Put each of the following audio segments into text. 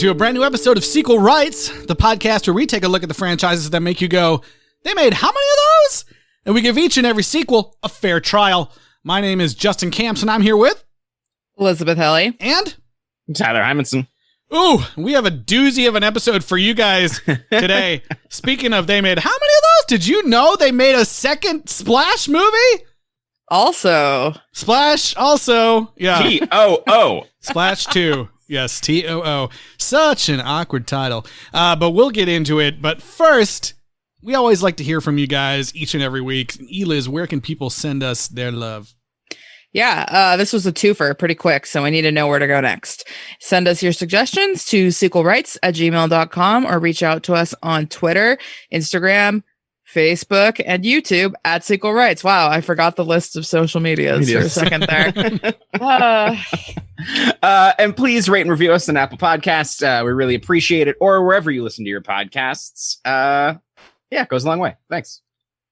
to a brand new episode of Sequel Rights, the podcast where we take a look at the franchises that make you go, they made how many of those? And we give each and every sequel a fair trial. My name is Justin Camps, and I'm here with Elizabeth Helly and Tyler Hymanson. Ooh, we have a doozy of an episode for you guys today. Speaking of they made how many of those? Did you know they made a second Splash movie? Splash also. Yeah. T-O-O. Splash 2. Yes, T-O-O. Such an awkward title. But we'll get into it. But first, we always like to hear from you guys each and every week. Eliz, where can people send us their love? Yeah, this was a twofer, pretty quick, so we need to know where to go next. Send us your suggestions to sequelrights@gmail.com or reach out to us on Twitter, Instagram, Facebook, and YouTube at Sequel Rights. Wow, I forgot the list of social medias for a second there. And please rate and review us on Apple Podcasts. We really appreciate it, or wherever you listen to your podcasts. It goes a long way. Thanks.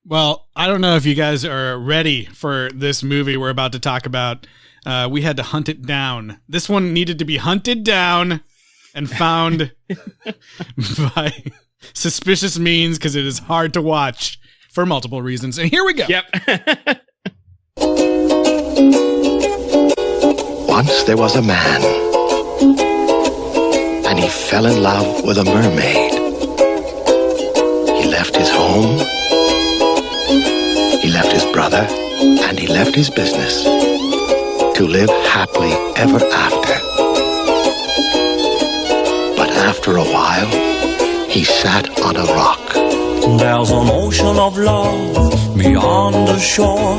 Well, I don't know if you guys are ready for this movie we're about to talk about. We had to hunt it down. This one needed to be hunted down and found by suspicious means because it is hard to watch for multiple reasons. And here we go. Yep. Once there was a man, and he fell in love with a mermaid. He left his home, he left his brother, and he left his business to live happily ever after. But after a while, he sat on a rock. There's an ocean of love beyond the shore,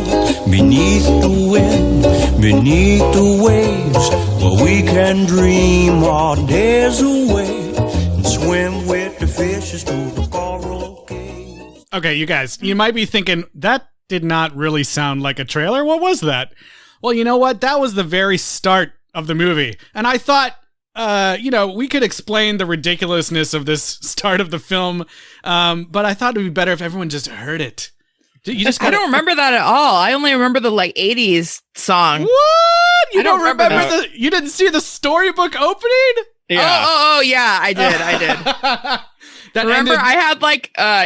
beneath the wind, beneath the waves, where we can dream our days away and swim with the fishes to the coral caves. Okay, you guys, you might be thinking, that did not really sound like a trailer. What was that? Well, you know what? That was the very start of the movie. And I thought, we could explain the ridiculousness of this start of the film, but I thought it would be better if everyone just heard it. I don't remember that at all. I only remember the 80s song. What? You I don't remember you didn't see the storybook opening? Yeah. Oh, yeah, I did. I had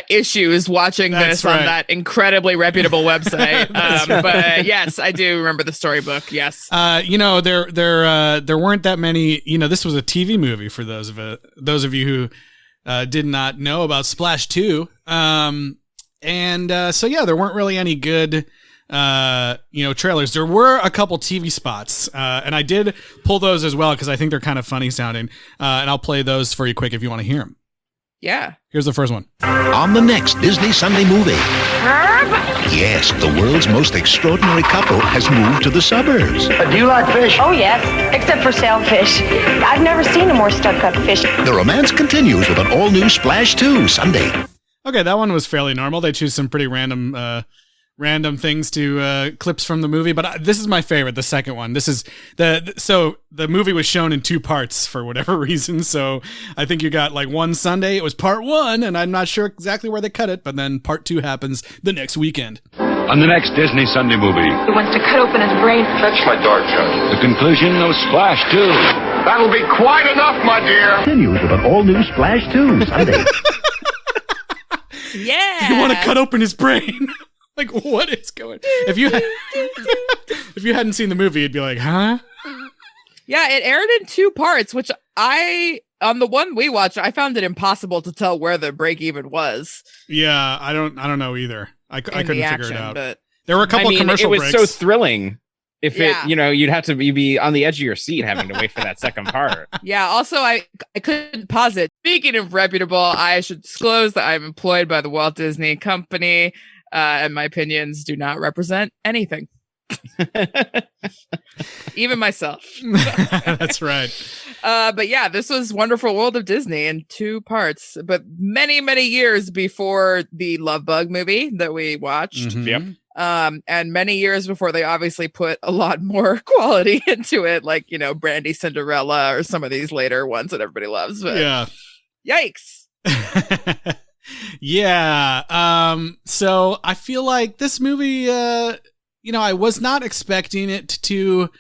issues watching this on that incredibly reputable website. But yes, I do remember the storybook. Yes. There weren't that many. This was a TV movie for those of you who did not know about Splash 2. There weren't really any good trailers. There were a couple TV spots, and I did pull those as well because I think they're kind of funny sounding. And I'll play those for you quick if you want to hear them. Yeah. Here's the first one. On the next Disney Sunday movie. Herb? Yes, the world's most extraordinary couple has moved to the suburbs. Do you like fish? Oh, yes, except for sailfish. I've never seen a more stuck-up fish. The romance continues with an all-new Splash 2 Sunday. Okay, that one was fairly normal. They choose some pretty random things to clips from the movie, but this is my favorite, the second one. This is so the movie was shown in two parts for whatever reason, so I think you got one Sunday, it was part one, and I'm not sure exactly where they cut it, but then part two happens the next weekend. On the next Disney Sunday movie. He wants to cut open his brain. Fetch my dart, Judge. The conclusion of Splash 2. That'll be quite enough, my dear. Continues with an all-new Splash 2 Sunday. Yeah. You want to cut open his brain? What is going? If you hadn't seen the movie, you'd be like, huh? Yeah, it aired in two parts, which on the one we watched, I found it impossible to tell where the break even was. Yeah, I don't know either. I couldn't figure it out. But there were a couple of commercial breaks. It was so thrilling. If you'd have to be on the edge of your seat having to wait for that second part. Yeah. Also, I couldn't pause it. Speaking of reputable, I should disclose that I'm employed by the Walt Disney Company. And my opinions do not represent anything. Even myself. That's right. But yeah, this was Wonderful World of Disney in two parts, but many, many years before the Love Bug movie that we watched. Mm-hmm. Yep. And many years before they obviously put a lot more quality into it, like, Brandy Cinderella or some of these later ones that everybody loves. But yeah. Yikes. Yeah. So I feel like this movie, I was not expecting it to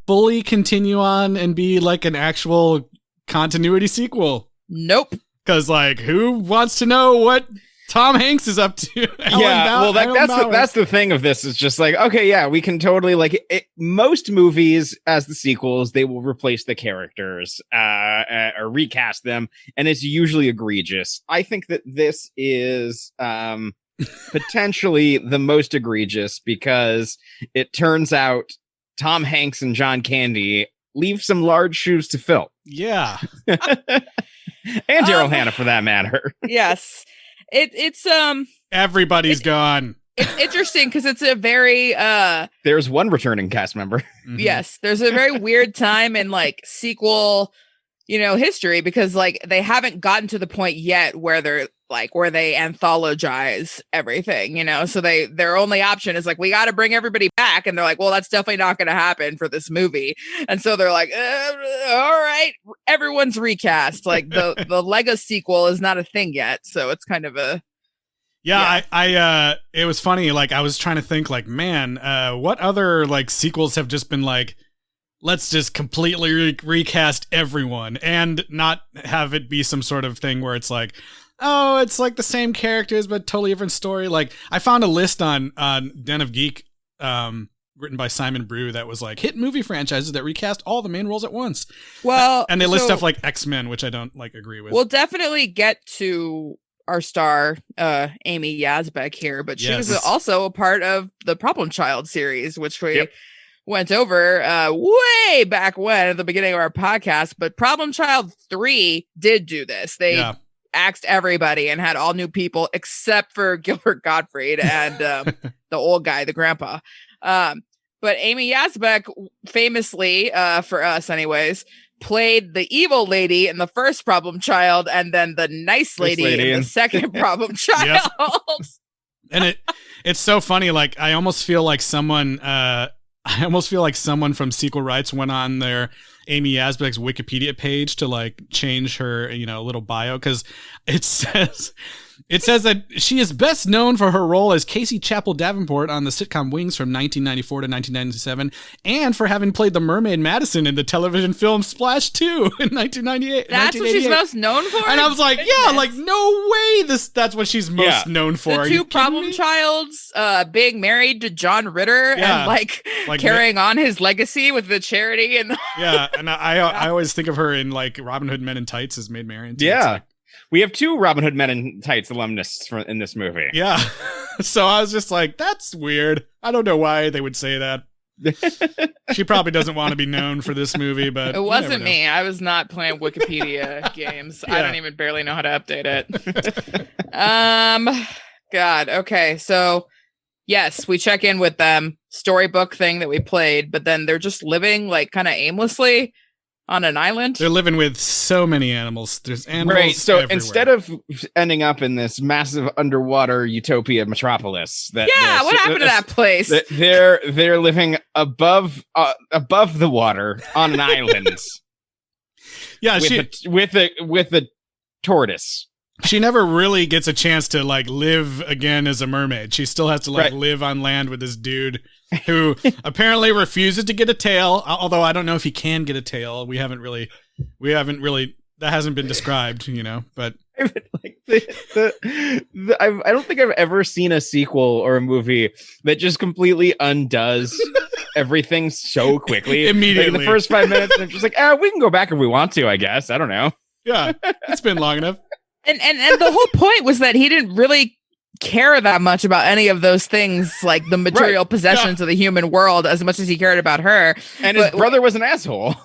fully continue on and be like an actual continuity sequel. Nope. Because, like, who wants to know what Tom Hanks is up to? That's the thing of this. Is just like, okay, yeah, we can totally like most movies as the sequels, they will replace the characters or recast them, and it's usually egregious. I think that this is potentially the most egregious because it turns out Tom Hanks and John Candy leave some large shoes to fill. Yeah. And Daryl Hannah, for that matter. Yes. It's everybody's gone. It's interesting because it's a very there's one returning cast member. Mm-hmm. Yes, there's a very weird time in like sequel, history, because like they haven't gotten to the point yet where they're like where they anthologize everything, so their only option is like, we got to bring everybody back, and they're like, well, that's definitely not going to happen for this movie, and so they're like, all right, everyone's recast. Like the Lego sequel is not a thing yet, so it's kind of a I it was funny, like I was trying to think like, man, what other like sequels have just been like, let's just completely recast everyone and not have it be some sort of thing where it's like, oh, it's like the same characters but totally different story. Like I found a list on Den of Geek written by Simon Brew that was like hit movie franchises that recast all the main roles at once. Well, and they list stuff like X-Men, which I don't like agree with. We'll definitely get to our star Amy Yazbek here, but she was also a part of the Problem Child series, which we went over way back when at the beginning of our podcast. But Problem Child 3 did do this. They axed everybody and had all new people except for Gilbert Gottfried and the old guy, the grandpa. But Amy Yazbek famously, for us anyways, played the evil lady in the first Problem Child and then the nice lady in the second Problem Child. And it's so funny. Like I almost feel like someone from Sequel Rights went on their Amy Yazbek's Wikipedia page to like change her, little bio, because it says that she is best known for her role as Casey Chappell Davenport on the sitcom Wings from 1994 to 1997, and for having played the mermaid Madison in the television film Splash 2 in 1998. That's what she's most known for? And I was like, like no way that's what she's most known for. The two Problem Childs being married to John Ritter and like carrying on his legacy with the charity and and I always think of her in like Robin Hood Men in Tights as Maid Marian. Yeah. We have two Robin Hood Men in Tights alumnus in this movie. Yeah. So I was just like, that's weird. I don't know why they would say that. She probably doesn't want to be known for this movie, but it wasn't me. I was not playing Wikipedia games. I don't even barely know how to update it. God. Okay. So yes, we check in with them. Storybook thing that we played, but then they're just living like kind of aimlessly on an island. They're living with so many animals. There's animals. Right. So everywhere. Instead of ending up in this massive underwater utopia metropolis, what happened to that place? They're living above the water on an island. Yeah, with a tortoise. She never really gets a chance to like live again as a mermaid. She still has to live on land with this dude who apparently refuses to get a tail. Although I don't know if he can get a tail. We haven't really, that hasn't been described, but like I don't think I've ever seen a sequel or a movie that just completely undoes everything so quickly. Immediately. Like in the first 5 minutes, they're just like, we can go back if we want to, I guess. I don't know. Yeah, it's been long enough. And the whole point was that he didn't really care that much about any of those things, like the material possessions of the human world, as much as he cared about her. And his brother was an asshole.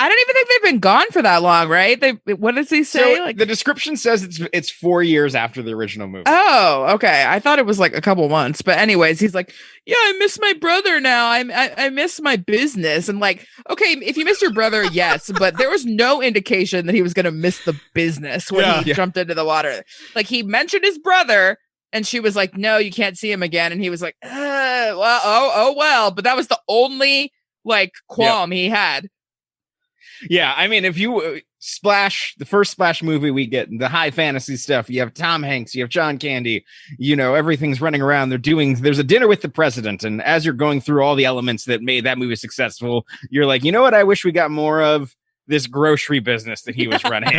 I don't even think they've been gone for that long, right? What does he say? So the description says it's 4 years after the original movie. Oh, okay. I thought it was like a couple months, but anyways, he's like, "Yeah, I miss my brother now. I miss my business." And like, okay, if you miss your brother, yes, but there was no indication that he was going to miss the business when he jumped into the water. Like he mentioned his brother, and she was like, "No, you can't see him again." And he was like, well. But that was the only like qualm he had. Yeah, I mean, if you the first Splash movie we get, the high fantasy stuff, you have Tom Hanks, you have John Candy, everything's running around. There's a dinner with the president. And as you're going through all the elements that made that movie successful, you're like, you know what I wish we got more of? this grocery business that he was running.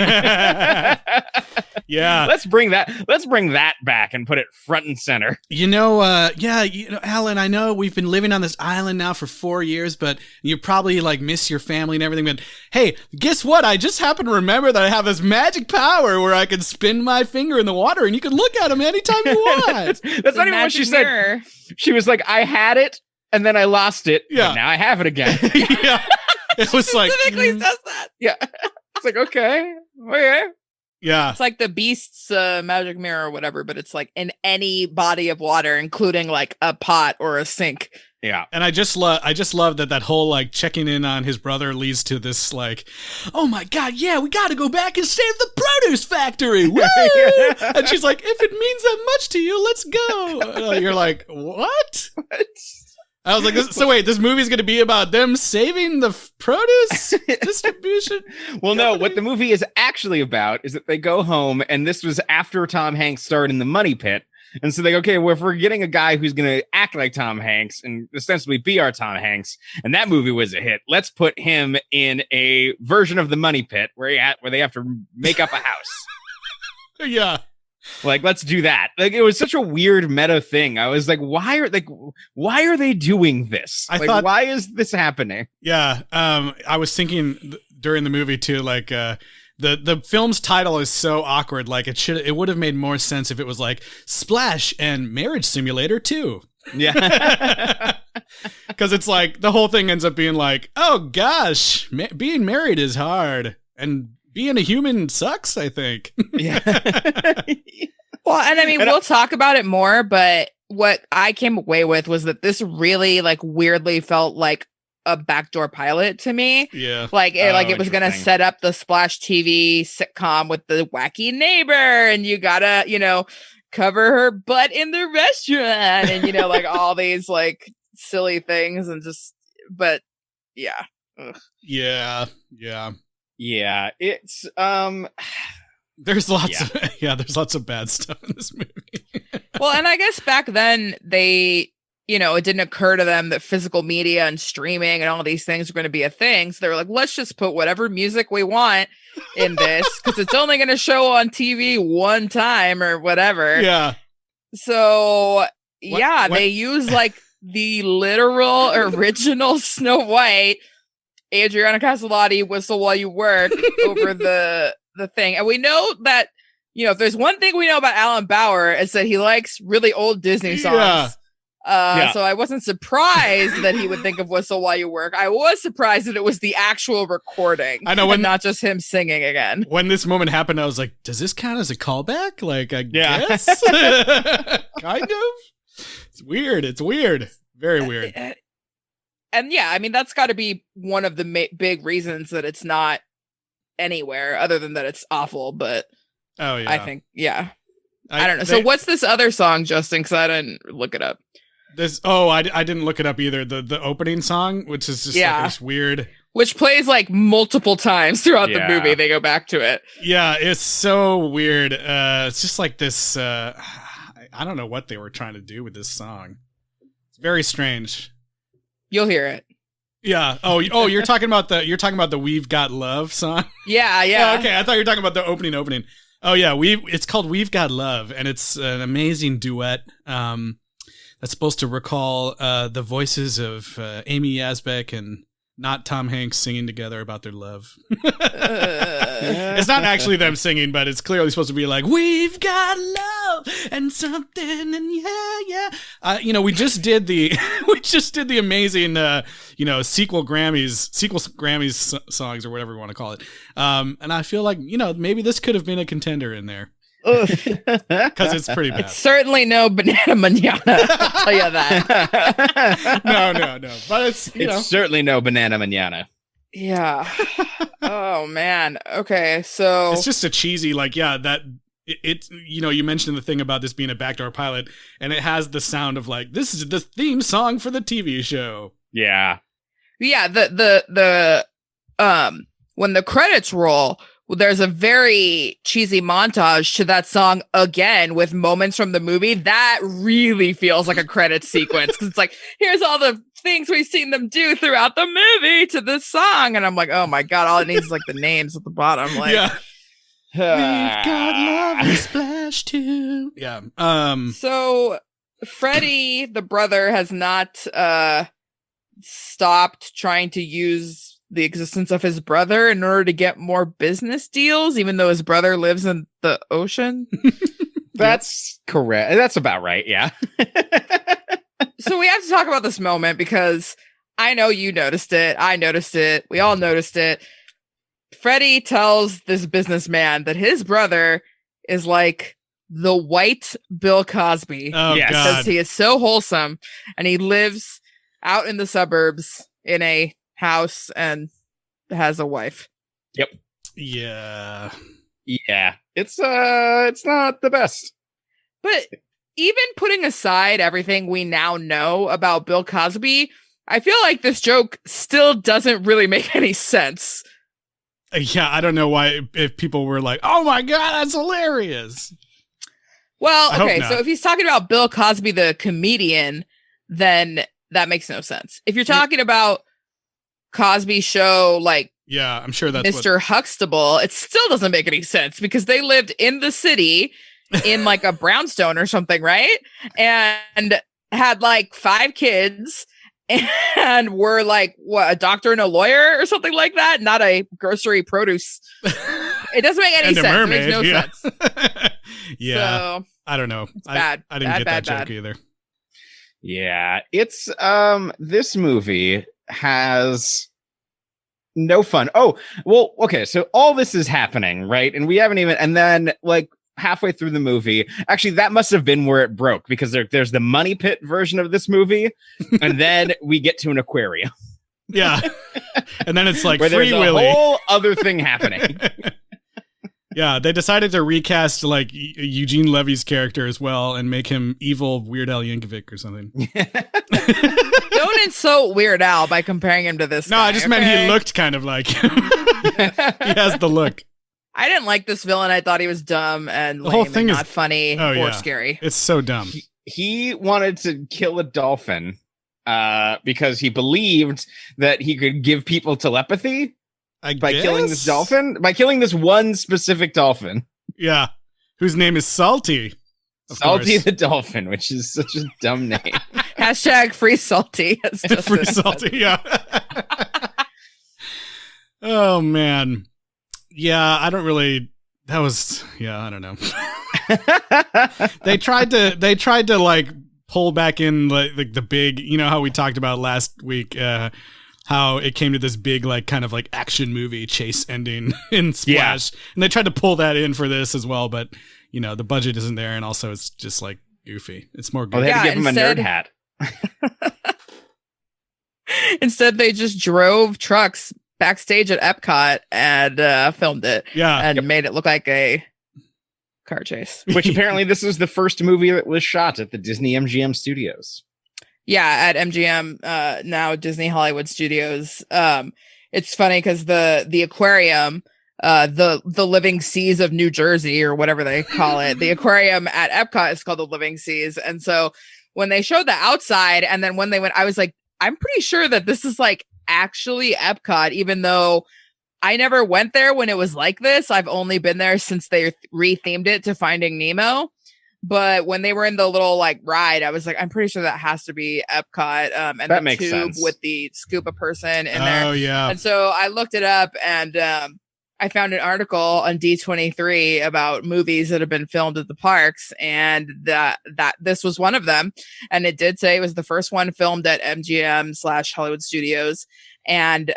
Yeah. Let's bring that back and put it front and center. Alan, I know we've been living on this island now for 4 years, but you probably like miss your family and everything. But hey, guess what? I just happen to remember that I have this magic power where I can spin my finger in the water and you can look at them anytime you want. That's not even what she said. She was like, I had it and then I lost it. Yeah. But now I have it again. Yeah. It was like, Specifically says that. Yeah. It's like, okay. yeah. It's like the Beast's magic mirror or whatever, but it's like in any body of water, including like a pot or a sink. Yeah. And I just love that whole like checking in on his brother leads to this like, oh my God, yeah, we got to go back and save the produce factory. Woo! And she's like, if it means that much to you, let's go. You're like, what? I was like, this movie's going to be about them saving the produce distribution? Well, no, what the movie is actually about is that they go home, and this was after Tom Hanks starred in The Money Pit. And so they go, okay, well, if we're getting a guy who's going to act like Tom Hanks and ostensibly be our Tom Hanks, and that movie was a hit, let's put him in a version of The Money Pit where they have to make up a house. Yeah. Like, let's do that. Like, it was such a weird meta thing. I was like, why are they doing this? Why is this happening? Yeah. I was thinking during the movie too, like, the film's title is so awkward. Like it would have made more sense if it was like Splash and Marriage Simulator 2. Yeah. Cause it's like the whole thing ends up being like, oh gosh, being married is hard. And being a human sucks, I think. Yeah. Well, and I mean, we'll talk about it more, but what I came away with was that this really like weirdly felt like a backdoor pilot to me. Yeah. Like it was going to set up the Splash TV sitcom with the wacky neighbor and you gotta, cover her butt in the restaurant and, like all these like silly things and just, but yeah. Ugh. Yeah. Yeah. Yeah, it's there's lots of bad stuff in this movie. Well, and I guess back then they, it didn't occur to them that physical media and streaming and all these things were going to be a thing. So they were like, let's just put whatever music we want in this because it's only going to show on TV one time or whatever. Yeah. So they use like the literal original Snow White. Adriana Caselotti, Whistle While You Work over the thing. And we know that, if there's one thing we know about Alan Bauer is that he likes really old Disney songs. Yeah. So I wasn't surprised that he would think of Whistle While You Work. I was surprised that it was the actual recording. I know, not just him singing again. When this moment happened, I was like, does this count as a callback? Like, I guess? Kind of. It's weird. Very weird. And yeah, I mean, that's got to be one of the big reasons that it's not anywhere other than that it's awful. But I think, I don't know. So what's this other song, Justin? Because I didn't look it up. I didn't look it up either. The opening song, which is just like this weird. Which plays like multiple times throughout the movie. They go back to it. Yeah, it's so weird. It's just like this. I don't know what they were trying to do with this song. It's very strange. You'll hear it. Yeah. Oh, you're talking about the "We've Got Love" song. Yeah. Oh, okay, I thought you were talking about the opening. Oh yeah, it's called "We've Got Love," and it's an amazing duet. That's supposed to recall the voices of Amy Yazbek and not Tom Hanks singing together about their love. It's not actually them singing, but it's clearly supposed to be like, "We've got love and something and yeah." We just did the amazing sequel Grammys songs or whatever you want to call it. And I feel like maybe this could have been a contender in there. Because it's pretty bad. It's certainly no Banana Manana. I'll tell you that. No. But it's certainly no Banana Manana. Yeah. Oh man. Okay. So it's just a cheesy you mentioned the thing about this being a backdoor pilot, and it has the sound of like, this is the theme song for the TV show. Yeah. Yeah. The when the credits roll, there's a very cheesy montage to that song again with moments from the movie that really feels like a credit sequence because it's like, here's all the things we've seen them do throughout the movie to this song. And I'm like, oh my God, all it needs is like the names at the bottom. Like, yeah. We've got love and Splash 2. Yeah. So Freddie, the brother, has not stopped trying to use the existence of his brother in order to get more business deals, even though his brother lives in the ocean. That's correct. That's about right. Yeah. So we have to talk about this moment because I know you noticed it. I noticed it. We all noticed it. Freddie tells this businessman that his brother is like the white Bill Cosby. Oh, Yes. God. Because he is so wholesome and he lives out in the suburbs in a house and has a wife. Yep. Yeah. Yeah. It's not the best. But even putting aside everything we now know about Bill Cosby, I feel like this joke still doesn't really make any sense. Yeah, I don't know why if people were like, "Oh my God, that's hilarious." Well, I hope okay, not. so if he's talking about Bill Cosby, the comedian, then that makes no sense. If you're talking about Cosby Show, like Yeah, I'm sure that's Mr. Huxtable, it still doesn't make any sense because they lived in the city in like a brownstone or something, right? And had like 5 kids and were like, what, a doctor and a lawyer or something like that? Not a grocery produce. It doesn't make any and sense. a mermaid. It makes no yeah. sense. Yeah. So, I don't know. bad. I didn't Bad, get bad, that joke bad. either. Yeah. It's this movie has no fun. Oh, well, okay. So all this is happening, right? And we haven't even, and then like halfway through the movie, actually, that must have been where it broke because there's the money pit version of this movie, and then we get to an aquarium. Yeah. And then it's like where Free there's a Willy. whole other thing happening. Yeah, they decided to recast like Eugene Levy's character as well and make him evil Weird Al Yankovic or something. Don't insult Weird Al by comparing him to this No, guy, I just meant he looked kind of like him. He has the look. I didn't like this villain. I thought he was dumb and The whole lame thing and is- not funny Oh, or yeah. scary. It's so dumb. He wanted to kill a dolphin because he believed that he could give people telepathy by killing this dolphin, by killing this one specific dolphin. Yeah. Whose name is Salty. Of Salty course. the dolphin, which is such a dumb name. Hashtag free salty. as Justin Free said. Salty, yeah. Oh, man. Yeah, I don't really... That was... Yeah, I don't know. They tried to like pull back in like the big, you know how we talked about last week, how it came to this big like kind of like action movie chase ending in Splash, and they tried to pull that in for this as well, but you know the budget isn't there, and also it's just like goofy. It's more Oh, goofy. they had to Yeah, give him a instead- nerd hat. Instead, they just drove trucks backstage at Epcot and filmed it Yeah, and made it look like a car chase. Which apparently this is the first movie that was shot at the Disney MGM studios. Yeah, at MGM, now Disney Hollywood Studios. It's funny because the aquarium, the Living Seas of New Jersey or whatever they call it, the aquarium at Epcot is called the Living Seas. And so when they showed the outside and then when they went, I was like, I'm pretty sure that this is like actually Epcot, even though I never went there when it was like this. I've only been there since they rethemed it to Finding Nemo. But when they were in the little like ride, I was like, I'm pretty sure that has to be Epcot. And That the makes tube sense. with the scuba person in there. Oh yeah. And so I looked it up and I found an article on D23 about movies that have been filmed at the parks, and that this was one of them. And it did say it was the first one filmed at MGM/Hollywood Studios. And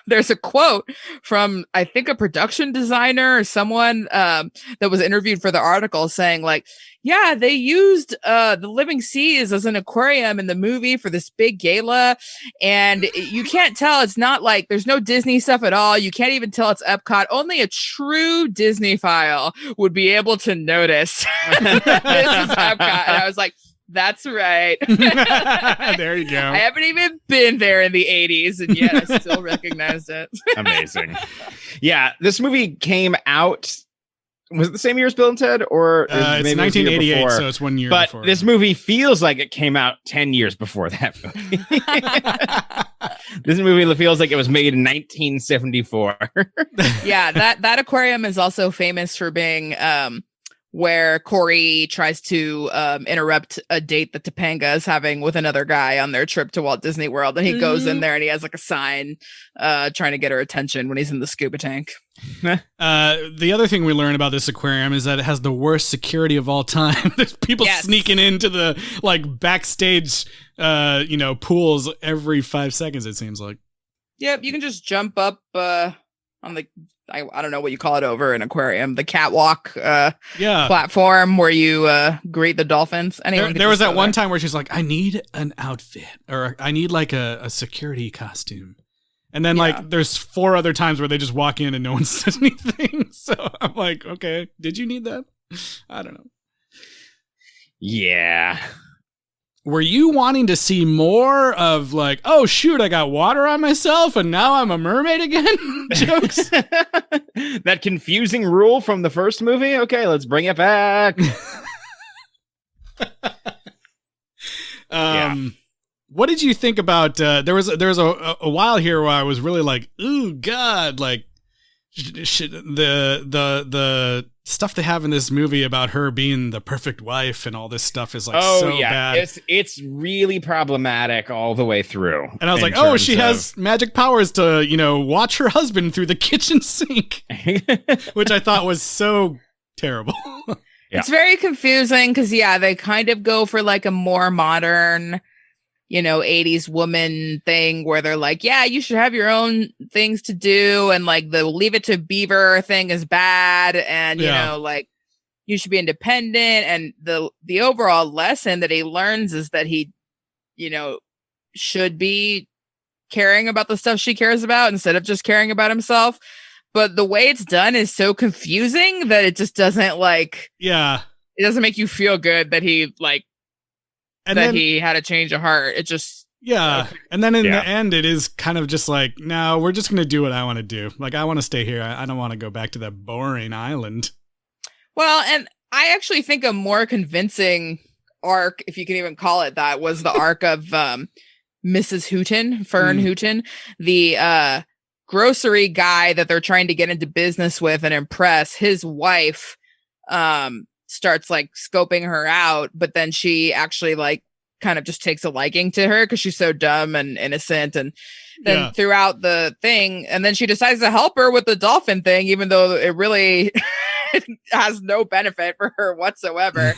there's a quote from, I think, a production designer or someone that was interviewed for the article saying like, yeah, they used the Living Seas as an aquarium in the movie for this big gala. And you can't tell. It's not like there's no Disney stuff at all. You can't even tell it's Epcot. Only a true Disney file would be able to notice this is Epcot. And I was like, that's right. There you go. I haven't even been there in the 80s, and yet I still recognized it. Amazing. Yeah, this movie came out Was it the same year as Bill and Ted, or it's maybe it was the year 1988, before? so it's 1 year But before. this movie feels like it came out 10 years before that movie. This movie feels like it was made in 1974. Yeah, that aquarium is also famous for being where Corey tries to interrupt a date that Topanga is having with another guy on their trip to Walt Disney World. And he goes in there and he has like a sign trying to get her attention when he's in the scuba tank. The other thing we learn about this aquarium is that it has the worst security of all time. There's people sneaking into the like backstage pools every 5 seconds, it seems like. Yep, you can just jump up on the I don't know what you call it over an aquarium, the catwalk platform where you greet the dolphins. There was that one time where she's like, I need an outfit, or I need like a security costume. And then like there's 4 other times where they just walk in and no one says anything. So I'm like, okay, did you need that? I don't know. Yeah. Were you wanting to see more of like, oh shoot, I got water on myself and now I'm a mermaid again? Jokes. That confusing rule from the first movie? Okay, let's bring it back. What did you think about there was a while here where I was really like, ooh god, like the stuff they have in this movie about her being the perfect wife and all this stuff is like bad. It's really problematic all the way through. And I was like, oh, she has magic powers to, watch her husband through the kitchen sink, which I thought was so terrible. Yeah. It's very confusing because, they kind of go for like a more modern, 80s woman thing where they're like, yeah, you should have your own things to do. And like the leave it to Beaver thing is bad. And, like you should be independent. And the overall lesson that he learns is that he, should be caring about the stuff she cares about instead of just caring about himself. But the way it's done is so confusing that it just doesn't it doesn't make you feel good that he he had a change of heart. It just and then in the end it is kind of just like, no, we're just gonna do what I want to do. Like, I want to stay here. I don't want to go back to that boring island. Well, and I actually think a more convincing arc, if you can even call it that, was the arc of Mrs. Hooton, Fern Hooton, the grocery guy that they're trying to get into business with and impress. His wife starts like scoping her out, but then she actually like kind of just takes a liking to her because she's so dumb and innocent. And then throughout the thing, and then she decides to help her with the dolphin thing, even though it really has no benefit for her whatsoever.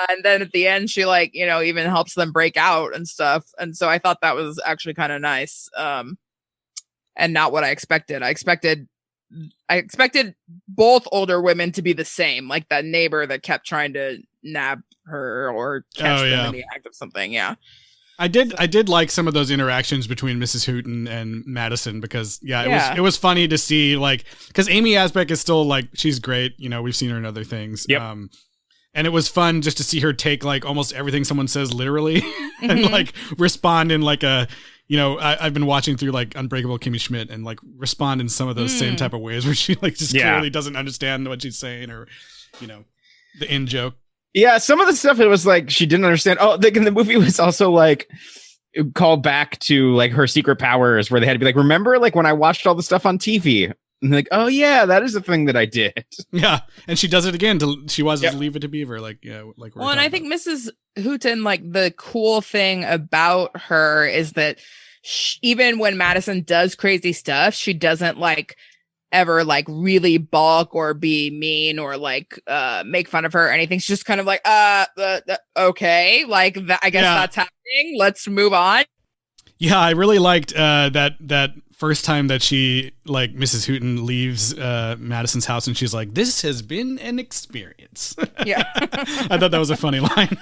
And then at the end, she even helps them break out and stuff. And so I thought that was actually kind of nice. And not what I expected. I expected both older women to be the same, like that neighbor that kept trying to nab her or catch them in the act of something. Yeah. I did like some of those interactions between Mrs. Hooton and Madison because it was funny to see, like, because Amy Asbeck is still like, she's great. We've seen her in other things. Yep. And it was fun just to see her take like almost everything someone says literally and like respond in like a, I've been watching through like Unbreakable Kimmy Schmidt and like respond in some of those same type of ways where she like just clearly doesn't understand what she's saying or, the in joke. Yeah, some of the stuff it was like she didn't understand. Oh, the movie was also like called back to like her secret powers where they had to be like, remember like when I watched all the stuff on TV? And like, oh yeah, that is a thing that I did. Yeah, and she does it again. She wants to leave it to Beaver. Like, well, and I think Mrs. Hooton, like the cool thing about her is that even when Madison does crazy stuff, she doesn't like ever like really balk or be mean or like make fun of her or anything. She's just kind of like, okay, like I guess that's happening. Let's move on. Yeah, I really liked that first time that she, like, Mrs. Hooton leaves Madison's house and she's like, this has been an experience. Yeah. I thought that was a funny line.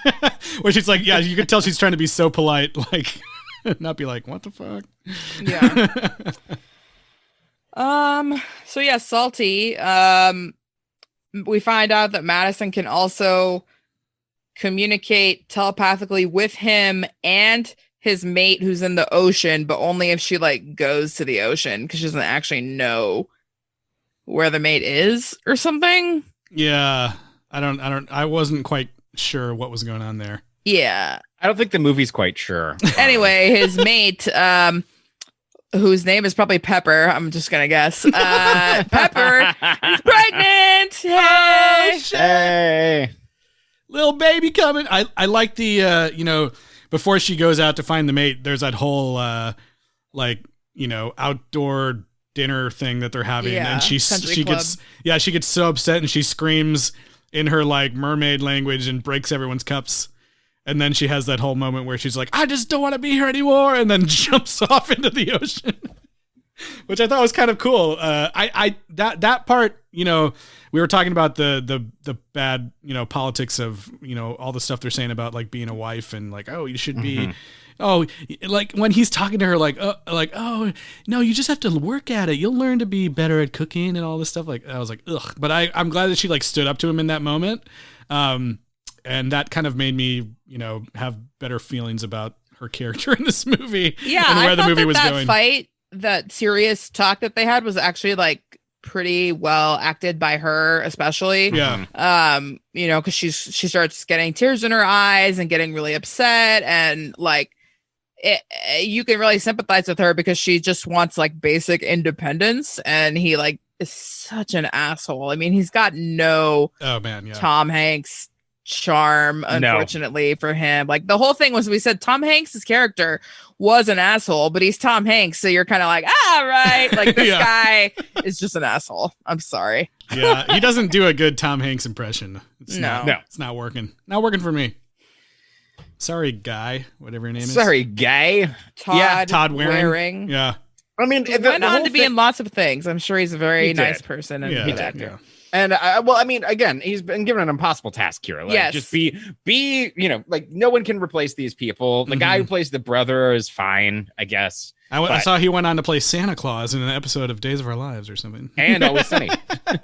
Where she's like, you could tell she's trying to be so polite, like, not be like, what the fuck? Yeah. So yeah, Salty. We find out that Madison can also communicate telepathically with him and his mate who's in the ocean, but only if she like goes to the ocean because she doesn't actually know where the mate is or something. Yeah, I wasn't quite sure what was going on there. Yeah. I don't think the movie's quite sure. Anyway, his mate, whose name is probably Pepper. I'm just gonna guess. Pepper is pregnant. Hey, Hey. Little baby coming. I like the before she goes out to find the mate, there's that whole outdoor dinner thing that they're having, and she gets so upset and she screams in her like mermaid language and breaks everyone's cups. And then she has that whole moment where she's like, I just don't want to be here anymore, and then jumps off into the ocean, which I thought was kind of cool. That part, we were talking about the bad, politics of, all the stuff they're saying about like being a wife and like, oh, you should be, like when he's talking to her, oh, no, you just have to work at it. You'll learn to be better at cooking and all this stuff. Like, I was like, ugh. But I'm glad that she like stood up to him in that moment. And that kind of made me, have better feelings about her character in this movie. Yeah, and where I the movie was that going. Fight, that serious talk that they had was actually like pretty well acted by her, especially. Yeah. Because she starts getting tears in her eyes and getting really upset, and like you can really sympathize with her because she just wants like basic independence, and he like is such an asshole. I mean, he's got no Tom Hanks charm, unfortunately, for him. Like the whole thing was, we said Tom Hanks's character was an asshole, but he's Tom Hanks, so you're kind of like, right, like this guy is just an asshole. I'm sorry. Yeah, he doesn't do a good Tom Hanks impression. It's No. It's not working. Not working for me. Sorry, guy. Whatever your name is. Sorry, guy. Todd Waring. Yeah. I mean, he went on to be in lots of things. I'm sure he's a very nice person and good actor. Yeah. And again, he's been given an impossible task here. Like, just be, like no one can replace these people. The guy who plays the brother is fine, I guess. I saw he went on to play Santa Claus in an episode of Days of Our Lives or something. And Always Sunny.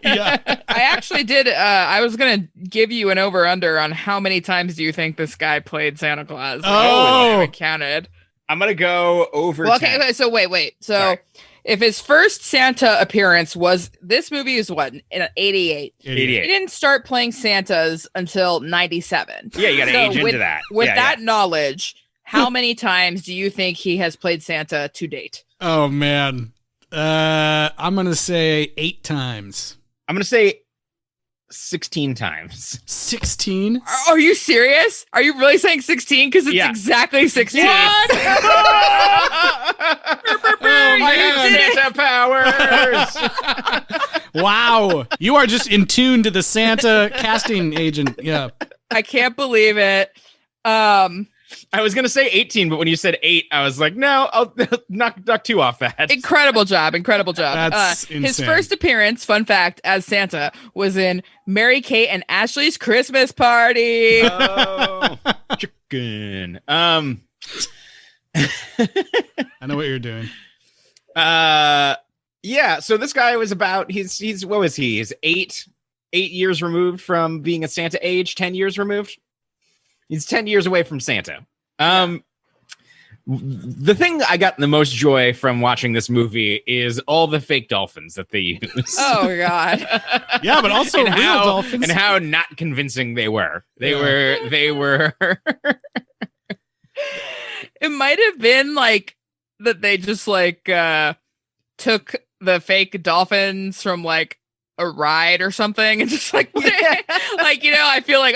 Yeah. I actually did. I was going to give you an over under on how many times do you think this guy played Santa Claus? I counted. I'm going to go over 10. Okay, so wait. So Sorry. If his first Santa appearance was, this movie is what, in 88? 88. He didn't start playing Santas until 97. Yeah, you got to age into that. With that knowledge, how many times do you think he has played Santa to date? Oh, man. I'm going to say 8 times. I'm going to say 16 times. 16? Are you serious? Are you really saying 16? Because it's exactly 16. What? I have Santa powers. Wow. You are just in tune to the Santa casting agent. Yeah. I can't believe it. I was going to say 18, but when you said 8, I was like, no, I'll knock 2 off that. Incredible job. That's insane. His first appearance, fun fact, as Santa was in Mary-Kate and Ashley's Christmas Party. Oh, chicken. I know what you're doing. Yeah, so this guy was about, he's what was he? He's 8 years removed from being a Santa age, 10 years removed. He's 10 years away from Santa. The thing I got the most joy from watching this movie is all the fake dolphins that they use. Oh, God. Yeah, but also real dolphins. And how not convincing they were. They were. It might have been like that they just like took the fake dolphins from like a ride or something and just like I feel like,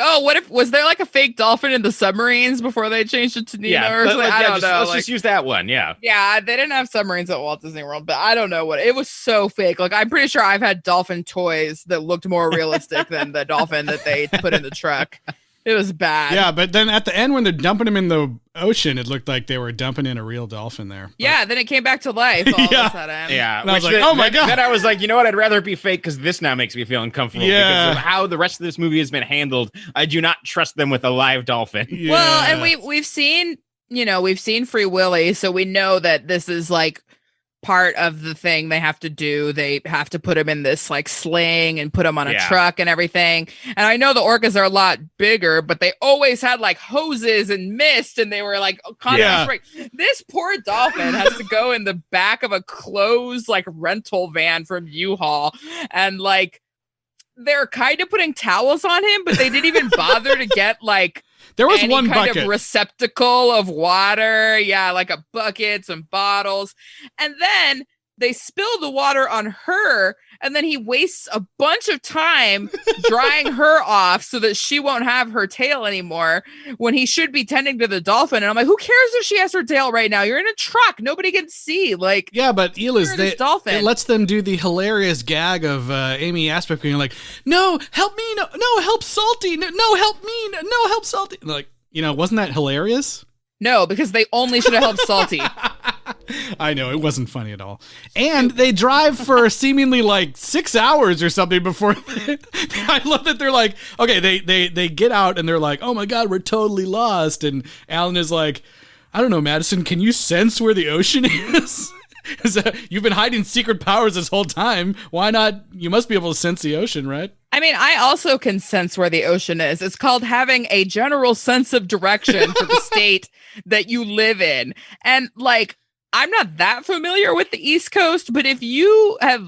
was there like a fake dolphin in the submarines before they changed it to Nemo or something? I don't know. Let's just use that one. Yeah, they didn't have submarines at Walt Disney World, but I don't know what it was. So fake. Like, I'm pretty sure I've had dolphin toys that looked more realistic than the dolphin that they put in the truck. It was bad. Yeah, but then at the end when they're dumping him in the ocean, it looked like they were dumping in a real dolphin there. Yeah, then it came back to life all of a sudden. Yeah, and I was like, oh my God. Then I was like, you know what? I'd rather it be fake because this now makes me feel uncomfortable. Yeah. Because of how the rest of this movie has been handled. I do not trust them with a live dolphin. Yeah. Well, and we've seen Free Willy, so we know that this is like part of the thing they have to do. They have to put him in this like sling and put him on a truck and everything. And I know the orcas are a lot bigger, but they always had like hoses and mist, and they were like constantly This poor dolphin has to go in the back of a closed like rental van from U-Haul, and like they're kind of putting towels on him, but they didn't even bother to get like there was any one kind bucket of receptacle of water. Yeah, like a bucket, some bottles. And then they spill the water on her, and then he wastes a bunch of time drying her off so that she won't have her tail anymore when he should be tending to the dolphin. And I'm like, who cares if she has her tail right now? You're in a truck. Nobody can see. Like, yeah, but Eliz, dolphin. It lets them do the hilarious gag of Amy Aspect being like, no, help me. No, help Salty. No, help me. No, help Salty. Like, wasn't that hilarious? No, because they only should have helped Salty. I know, it wasn't funny at all. And they drive for seemingly like 6 hours or something before I love that they're like, okay, they get out and they're like, oh my God, we're totally lost. And Alan is like, I don't know, Madison, can you sense where the ocean is? You've been hiding secret powers this whole time. Why not? You must be able to sense the ocean, right? I mean, I also can sense where the ocean is. It's called having a general sense of direction for the state that you live in. And like, I'm not that familiar with the East Coast, but if you have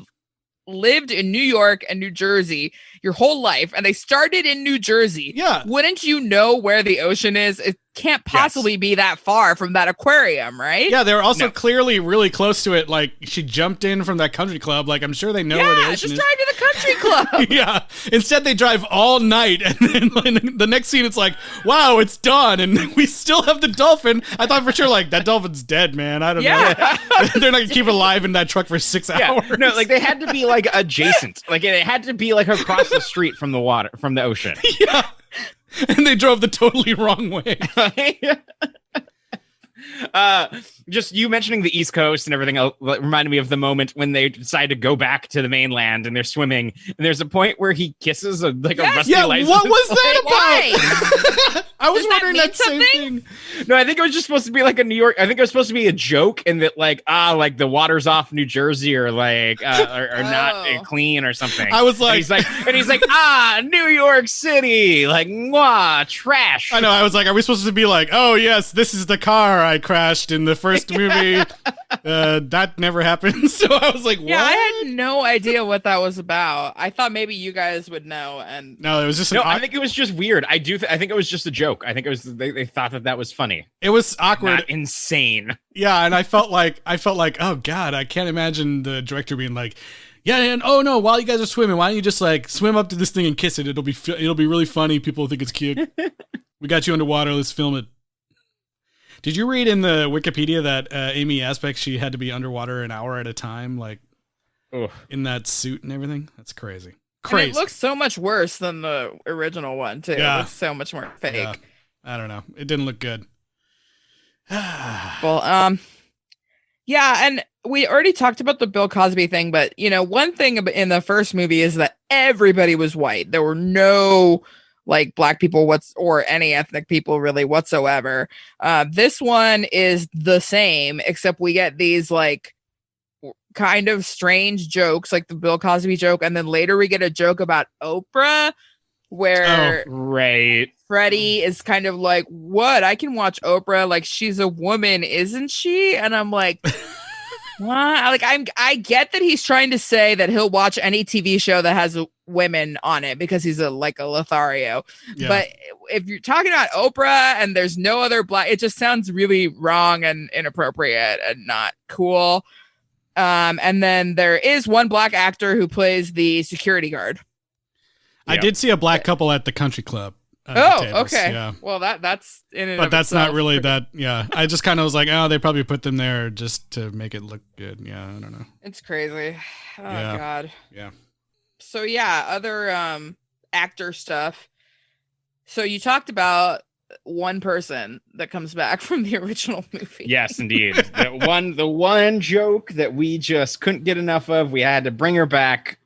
lived in New York and New Jersey your whole life, and they started in New Jersey, wouldn't you know where the ocean is? It can't possibly be that far from that aquarium, right? Yeah, they're also clearly really close to it. Like, she jumped in from that country club. Like, I'm sure they know where the ocean is. Just drive to the country club. Yeah. Instead, they drive all night, and then like, the next scene, it's like, wow, it's dawn, and we still have the dolphin. I thought for sure, like, that dolphin's dead, man. I don't know. They're not going to keep it alive in that truck for 6 hours. No, like, they had to be, like, adjacent. Like, it had to be, like, across the street from the water, from the ocean. Yeah. And they drove the totally wrong way. Just you mentioning the East Coast and everything else reminded me of the moment when they decide to go back to the mainland and they're swimming. And there's a point where he kisses a rusty license. What was that about? I was wondering that same thing. No, I think it was just supposed to be like a New York. I think it was supposed to be a joke, and that like the water's off New Jersey or like or not clean or something. I was like, and he's like New York City, like mwah, trash. I know. I was like, are we supposed to be like, oh yes, this is the car I crashed in the first movie? That never happened. So I was like, what? Yeah, I had no idea what that was about. I thought maybe you guys would know. And no, it was just I think it was just weird. I think it was just a joke. I think it was they thought that was funny. It was awkward, not insane. Yeah, and I felt like, oh God, I can't imagine the director being like, yeah, and oh no, while you guys are swimming, why don't you just like swim up to this thing and kiss it? It'll be really funny. People will think it's cute. We got you underwater. Let's film it. Did you read in the Wikipedia that Amy Aspect, she had to be underwater an hour at a time, like in that suit and everything? That's crazy. Crazy. And it looks so much worse than the original one too. Yeah. It looks so much more fake. Yeah. I don't know. It didn't look good. Well, yeah, and we already talked about the Bill Cosby thing, but one thing in the first movie is that everybody was white. There were no like black people or any ethnic people really whatsoever. This one is the same, except we get these like kind of strange jokes, like the Bill Cosby joke, and then later we get a joke about Oprah where Freddie is kind of like, what? I can watch Oprah, like she's a woman, isn't she? And I'm like, what? Like I get that he's trying to say that he'll watch any TV show that has women on it because he's a Lothario. Yeah. But if you're talking about Oprah and there's no other black, it just sounds really wrong and inappropriate and not cool. And then there is one black actor who plays the security guard. I did see a black couple at the country club. Okay. Yeah. Well, that's in it. But that's not really that. Yeah. I just kind of was like, oh, they probably put them there just to make it look good. Yeah. I don't know. It's crazy. Oh, God. Yeah. So, yeah, other actor stuff. So you talked about one person that comes back from the original movie. Yes, indeed. the one joke that we just couldn't get enough of. We had to bring her back.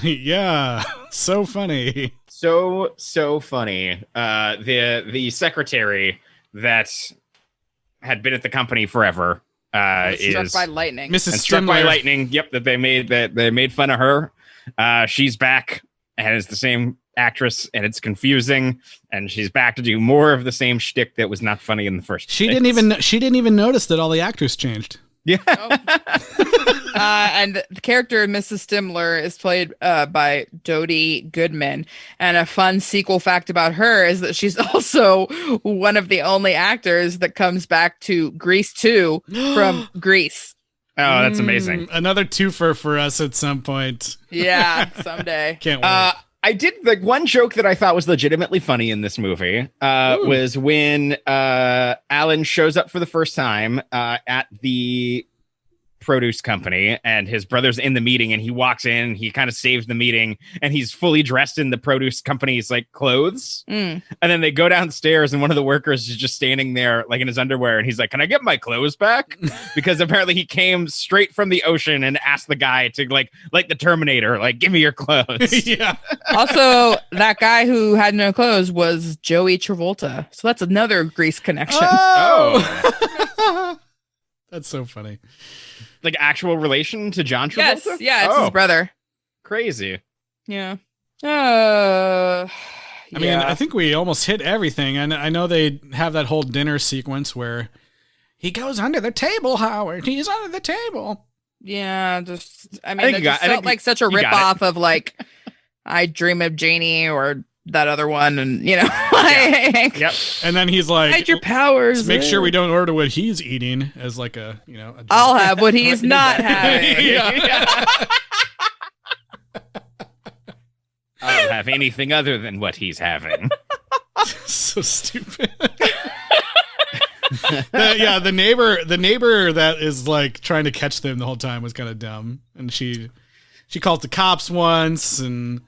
Yeah. So funny. So funny. The secretary that had been at the company forever is struck by lightning. Mrs. Struck by lightning. Yep, that they made fun of her. She's back and is the same actress, and it's confusing. And she's back to do more of the same shtick that was not funny in the first. She didn't even notice that all the actors changed. Yeah. And the character Mrs. Stimler is played by Dodie Goodman. And a fun sequel fact about her is that she's also one of the only actors that comes back to Grease 2 from Grease. Oh, that's amazing. Another twofer for us at some point. Yeah, someday. Can't wait. I did like one joke that I thought was legitimately funny in this movie was when Alan shows up for the first time at the produce company and his brother's in the meeting and he walks in, he kind of saves the meeting and he's fully dressed in the produce company's like clothes. And then they go downstairs and one of the workers is just standing there like in his underwear and he's like, "Can I get my clothes back?" Because apparently he came straight from the ocean and asked the guy to like the Terminator, like, "Give me your clothes." Yeah. Also, that guy who had no clothes was Joey Travolta. So that's another Grease connection. Oh. That's so funny. Like actual relation to John Travolta? Yes, yeah, it's his brother. Crazy. Yeah. I mean, I think we almost hit everything. And I know they have that whole dinner sequence where he goes under the table, Howard. He's under the table. Yeah, it just felt like such a ripoff of like I Dream of Janie or that other one, and you know, like, Yep. And then he's like, "Hide your powers. Make sure we don't order what he's eating as like a, you know. I'll have what he's not having. I'll have anything other than what he's having." So stupid. The neighbor that is like trying to catch them the whole time was kind of dumb, and she called the cops once, and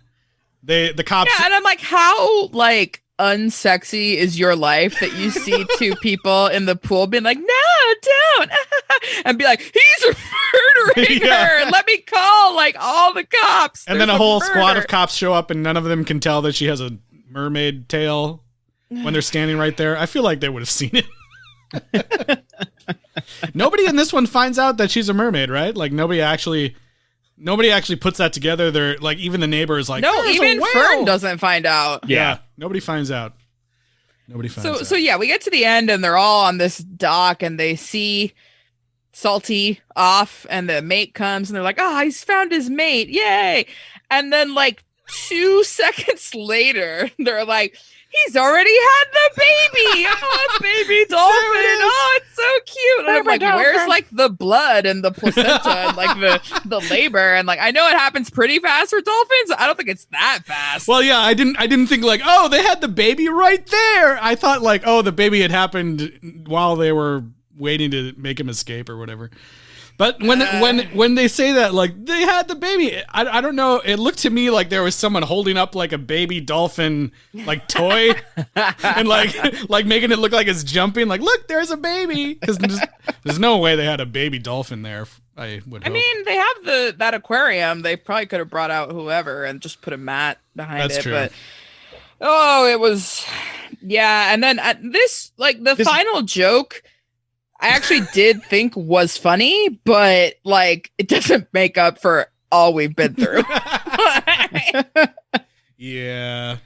the cops. Yeah, and I'm like, how like unsexy is your life that you see two people in the pool being like, "No, don't," and be like, "He's murdering her. Let me call like all the cops." And then a whole squad of cops show up, and none of them can tell that she has a mermaid tail when they're standing right there. I feel like they would have seen it. Nobody in this one finds out that she's a mermaid, right? Like nobody actually puts that together. They're like, even the neighbor is like, no, even Fern doesn't find out. Yeah, nobody finds out. Nobody finds out. So yeah, we get to the end and they're all on this dock and they see Salty off and the mate comes and they're like, "Oh, he's found his mate. Yay." And then like 2 seconds later, they're like, "He's already had the baby. Oh, baby dolphin. Oh, it's so cute." And I'm like, where's like the blood and the placenta and like the labor? And like, I know it happens pretty fast for dolphins. I don't think it's that fast. Well, yeah, I didn't think like, oh, they had the baby right there. I thought like, oh, the baby had happened while they were waiting to make him escape or whatever. But when they say that, like, they had the baby, I don't know. It looked to me like there was someone holding up like a baby dolphin, like toy, and like making it look like it's jumping. Like, look, there's a baby. Because there's no way they had a baby dolphin there. I would hope. I mean, they have that aquarium. They probably could have brought out whoever and just put a mat behind That's it. true. But it was, yeah. And then this final joke, I actually did think was funny, but like it doesn't make up for all we've been through. Yeah.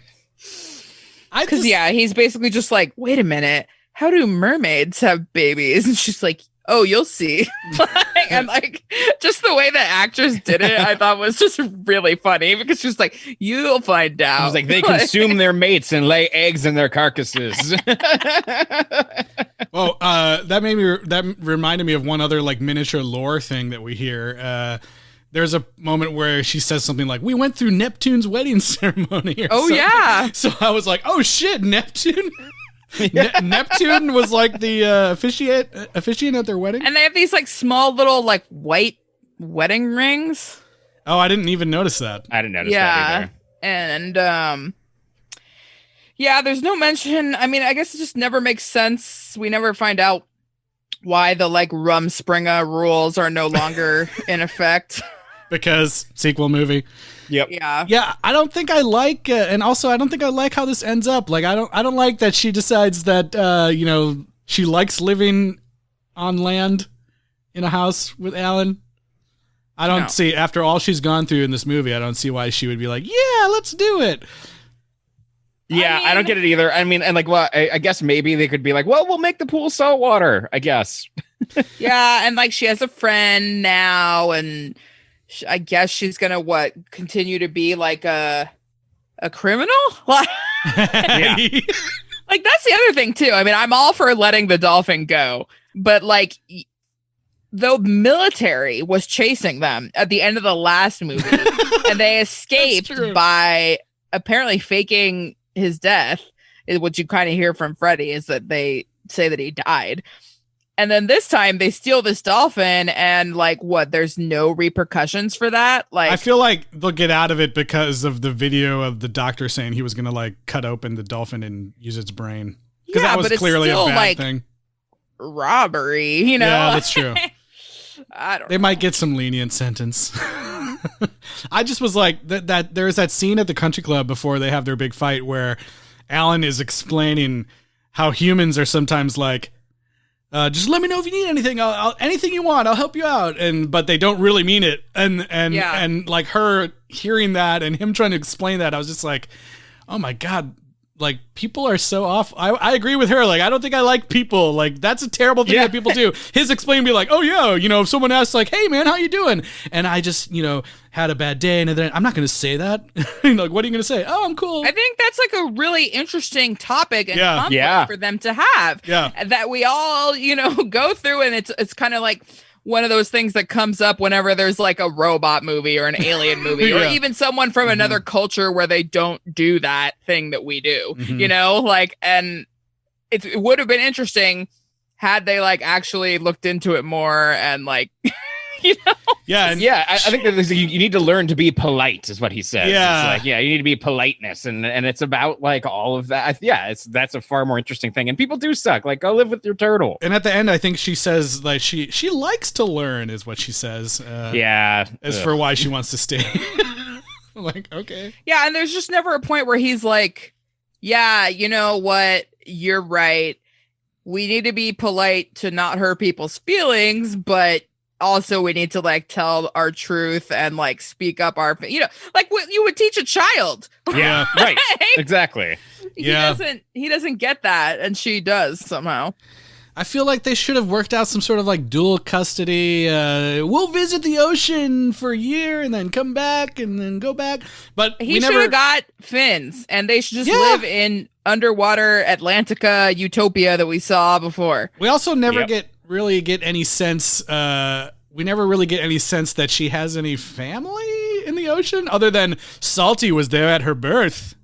Because he's basically just like, "Wait a minute, how do mermaids have babies?" And she's like, "Oh, you'll see." And like just the way the actress did it, I thought was just really funny because she's like, "You'll find out." It was like they consume their mates and lay eggs in their carcasses. Well, that reminded me of one other like miniature lore thing that we hear. There's a moment where she says something like, "We went through Neptune's wedding ceremony." Oh, something. Yeah. So I was like, "Oh shit, Neptune." Neptune was like the officiant at their wedding, and they have these like small little like white wedding rings. Oh, I didn't even notice that. I didn't notice that either. And there's no mention. I mean, I guess it just never makes sense. We never find out why the like Rumspringa rules are no longer in effect. Because sequel movie. Yep. Yeah. I don't think I like, and also I don't think I like how this ends up. Like, I don't like that she decides that, she likes living on land in a house with Alan. I don't see, after all she's gone through in this movie, I don't see why she would be like, "Yeah, let's do it." Yeah, I don't get it either. I mean, and like, well, I guess maybe they could be like, well, we'll make the pool saltwater, I guess. Yeah, and like she has a friend now, and I guess she's gonna continue to be like a criminal? Yeah. Like that's the other thing too. I mean, I'm all for letting the dolphin go, but like the military was chasing them at the end of the last movie, and they escaped by apparently faking his death. What you kind of hear from Freddy is that they say that he died. And then this time they steal this dolphin, and like there's no repercussions for that. Like, I feel like they'll get out of it because of the video of the doctor saying he was going to like cut open the dolphin and use its brain. Because that was clearly a bad thing. Robbery, you know? Yeah, that's true. I don't know. They might get some lenient sentence. I just was like that there's that scene at the country club before they have their big fight where Alan is explaining how humans are sometimes like, just let me know if you need anything. I'll anything you want, I'll help you out. But they don't really mean it. And like her hearing that and him trying to explain that, I was just like, oh my God, like people are so off. I agree with her. Like, I don't think I like people. Like, that's a terrible thing that people do. His explain be like, oh yeah, if someone asks like, hey man, how you doing? And I just, had a bad day, and then I'm not going to say that. Like, what are you going to say? Oh, I'm cool. I think that's like a really interesting topic and conflict for them to have. Yeah. That we all, go through, and it's kind of like one of those things that comes up whenever there's like a robot movie or an alien movie or even someone from another culture where they don't do that thing that we do, and it would have been interesting had they like actually looked into it more and like, Yeah. I think that you need to learn to be polite is what he says. Yeah. It's like, you need to be politeness. And it's about like all of that. Yeah. That's a far more interesting thing. And people do suck. Like, go live with your turtle. And at the end, I think she says like she likes to learn is what she says. As for why she wants to stay. I'm like, okay. Yeah. And there's just never a point where he's like, yeah, you know what? You're right. We need to be polite to not hurt people's feelings, but also we need to like tell our truth and like speak up our, like what you would teach a child. Yeah. Right. Exactly. He doesn't get that. And she does somehow. I feel like they should have worked out some sort of like dual custody. We'll visit the ocean for a year and then come back and then go back. But he should have got fins, and they should just live in underwater Atlantica utopia that we saw before. We also never really get any sense. We never really get any sense that she has any family in the ocean other than Salty was there at her birth.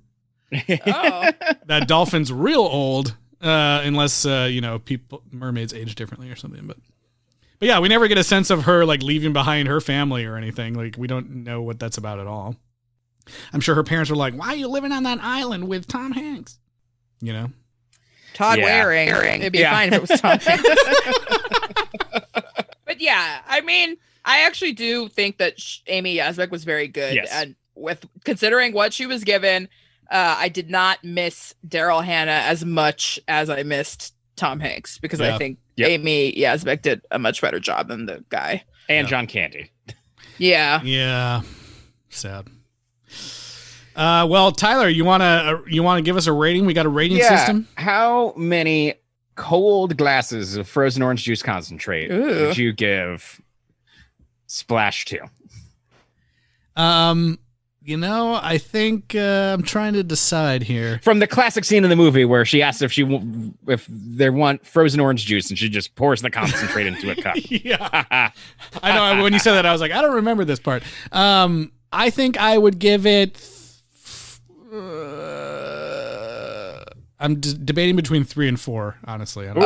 Oh, that dolphin's real old. Unless mermaids age differently or something, but yeah, we never get a sense of her like leaving behind her family or anything. Like, we don't know what that's about at all. I'm sure her parents were like, "Why are you living on that island with Tom Hanks?" Todd Waring. It'd be fine if it was Tom Hanks. But yeah, I mean, I actually do think that Amy Yasbeck was very good, and with considering what she was given. I did not miss Daryl Hannah as much as I missed Tom Hanks because I think Amy Yasbeck did a much better job than the guy. And John Candy. Yeah. Yeah. Sad. Well, Tyler, you wanna give us a rating? We got a rating system. How many cold glasses of frozen orange juice concentrate would you give Splash 2? I think I'm trying to decide here. From the classic scene in the movie where she asks if they want frozen orange juice, and she just pours the concentrate into a cup. Yeah, I know. When you said that, I was like, I don't remember this part. I think I would give it. I'm debating between 3 and 4. Honestly. Look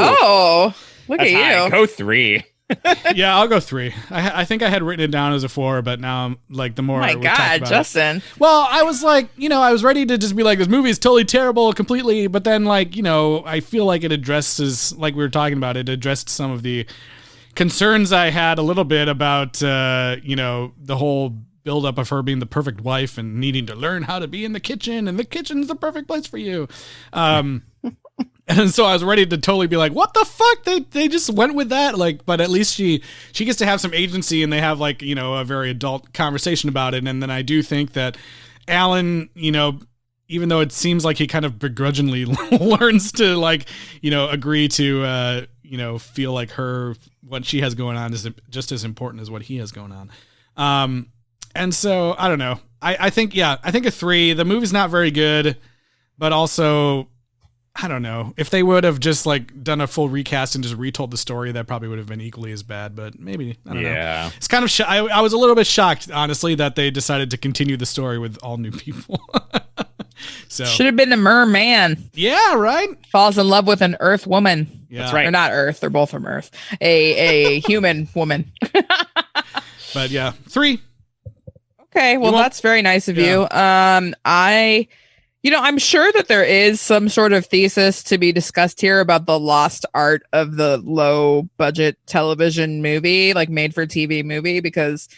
at you. Go 3. Yeah, I'll go 3. I think I had written it down as a 4, but now I'm like, the more. Oh my God, Justin. Well, I was like, I was ready to just be like, this movie is totally terrible completely, but then like, I feel like it addresses, like we were talking about, it addressed some of the concerns I had a little bit about, the whole buildup of her being the perfect wife and needing to learn how to be in the kitchen, and the kitchen's the perfect place for you. And so I was ready to totally be like, what the fuck? They just went with that. Like, but at least she gets to have some agency, and they have like, a very adult conversation about it. And then I do think that Alan, even though it seems like he kind of begrudgingly learns to like, agree to, feel like what she has going on is just as important as what he has going on. And so I don't know. I think a 3. The movie's not very good, but also I don't know if they would have just like done a full recast and just retold the story, that probably would have been equally as bad, but maybe, I don't know. It's kind of, I was a little bit shocked, honestly, that they decided to continue the story with all new people. So should have been a merman. Yeah. Right. Falls in love with an earth woman. Yeah. That's right. They're not earth. They're both from earth. A human woman. But yeah, 3. Okay. Well, that's very nice of you. I'm sure that there is some sort of thesis to be discussed here about the lost art of the low budget television movie, like made for TV movie, because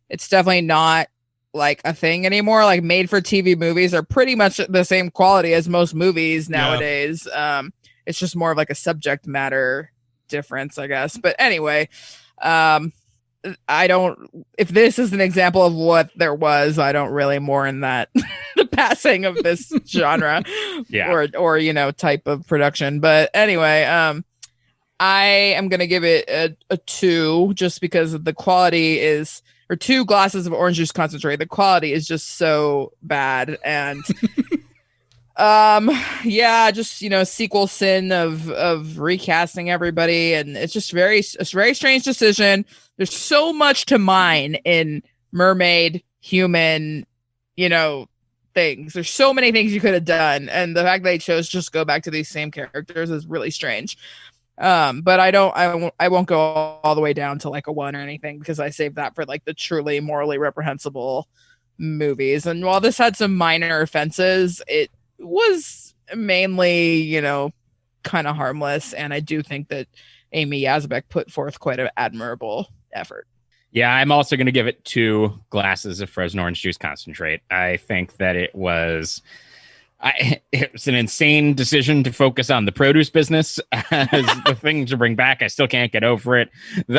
it's definitely not like a thing anymore. Like made for TV movies are pretty much the same quality as most movies nowadays. It's just more of like a subject matter difference, I guess. But anyway, if this is an example of what there was, I don't really mourn that the passing of this genre or type of production. But anyway, I am going to give it a 2 just because the quality is, or 2 glasses of orange juice concentrate. The quality is just so bad. And sequel sin of recasting everybody. And it's just a very strange decision. There's so much to mine in mermaid, human, things. There's so many things you could have done. And the fact that they chose just go back to these same characters is really strange. But I won't go all the way down to like a 1 or anything, because I saved that for like the truly morally reprehensible movies. And while this had some minor offenses, it was mainly, kind of harmless. And I do think that Amy Yazbek put forth quite an admirable effort. Yeah, I'm also going to give it 2 glasses of frozen orange juice concentrate. I think that it was an insane decision to focus on the produce business as the thing to bring back. I still can't get over it.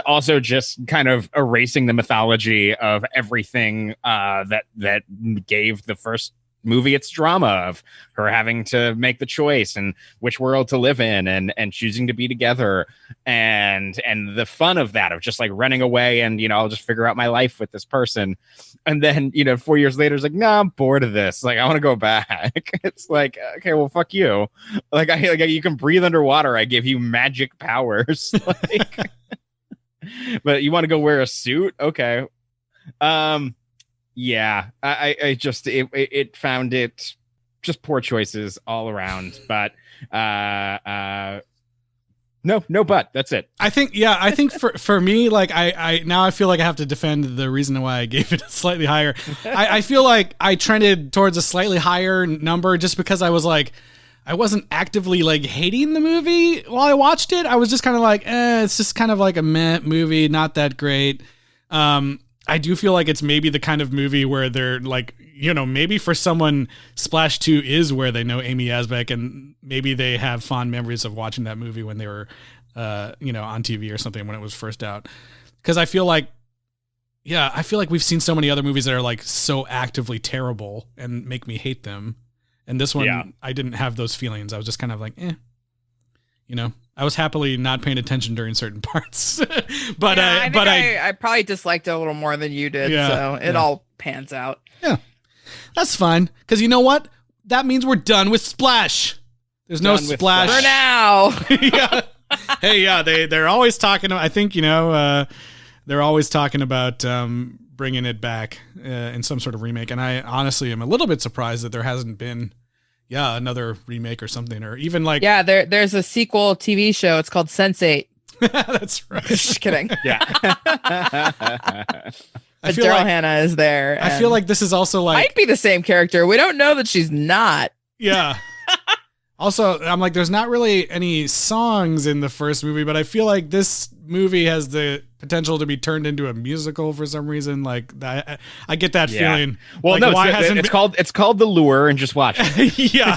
Also, just kind of erasing the mythology of everything that gave the first movie its drama, of her having to make the choice and which world to live in and choosing to be together and the fun of that, of just like running away and I'll just figure out my life with this person, and then 4 years later it's like, no, I'm bored of this, like I want to go back. It's like, okay, well, fuck you. Like you can breathe underwater, I give you magic powers. Like but you want to go wear a suit? Okay. Yeah, I just it found it just poor choices all around, but no, but that's it. I think for me, like I now I feel like I have to defend the reason why I gave it a slightly higher. I feel like I trended towards a slightly higher number just because I was like, I wasn't actively like hating the movie while I watched it. I was just kind of like, it's just kind of like a meh movie, not that great. I do feel like it's maybe the kind of movie where they're like, maybe for someone Splash 2 is where they know Amy Yazbek and maybe they have fond memories of watching that movie when they were, on TV or something when it was first out. Because I feel like we've seen so many other movies that are like so actively terrible and make me hate them. And this one, I didn't have those feelings. I was just kind of like, I was happily not paying attention during certain parts, but I probably disliked it a little more than you did. So it all pans out. Yeah, that's fine. Because you know what? That means we're done with Splash. There's no Splash for now. Yeah. Hey, yeah, they're always talking. I think they're always talking about bringing it back in some sort of remake, and I honestly am a little bit surprised that there hasn't been. Yeah, another remake or something, or even like there's a sequel TV show. It's called Sense8. That's right. Just kidding. Yeah. But Daryl Hannah is there. I feel like this is also like might be the same character. We don't know that she's not. Yeah. Also, I'm like, there's not really any songs in the first movie, but I feel like this movie has the potential to be turned into a musical for some reason. Like I get that feeling. Well, like, no, it's called The Lure, and just watch it. Yeah.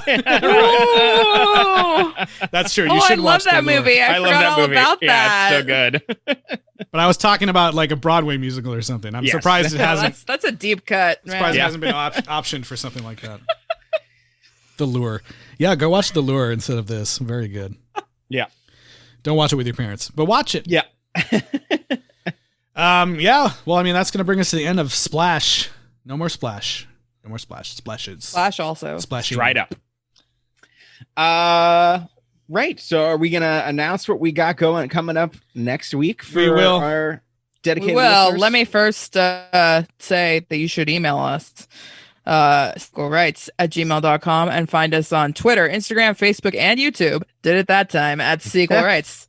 That's true. You should watch that movie. I love that movie. About that. Yeah, it's so good. But I was talking about like a Broadway musical or something. I'm surprised it hasn't. That's a deep cut. Surprised it hasn't been optioned for something like that. The Lure. Yeah, go watch The Lure instead of this. Very good. Yeah. Don't watch it with your parents, but watch it. Yeah. Yeah. Well, I mean, that's going to bring us to the end of Splash. No more Splash. No more Splash. Splashes. Splash also. Splash. Dried up. Right. So are we going to announce what we got coming up next week for our dedicated listeners? Let me first say that you should email us sequelrights@gmail.com and find us on Twitter, Instagram, Facebook, and YouTube. Did it that time at Sequel Rights.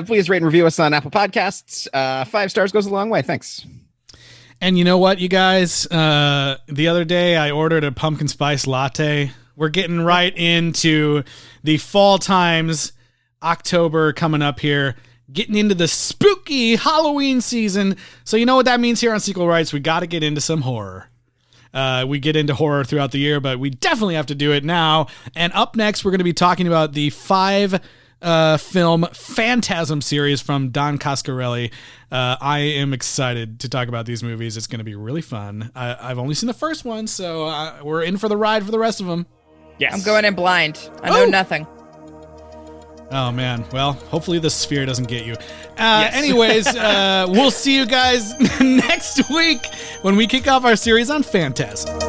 Please rate and review us on Apple Podcasts. 5 stars goes a long way. Thanks. And you know what, you guys? The other day I ordered a pumpkin spice latte. We're getting right into the fall times, October coming up here, getting into the spooky Halloween season. So you know what that means here on Sequel Rights? We got to get into some horror. We get into horror throughout the year, but we definitely have to do it now. And up next, we're going to be talking about the 5 film Phantasm series from Don Coscarelli. I am excited to talk about these movies. It's going to be really fun. I've only seen the first one, so we're in for the ride for the rest of them. Yes. I'm going in blind. I know nothing. Oh, man. Well, hopefully the sphere doesn't get you. Anyways, we'll see you guys next week when we kick off our series on Phantasm.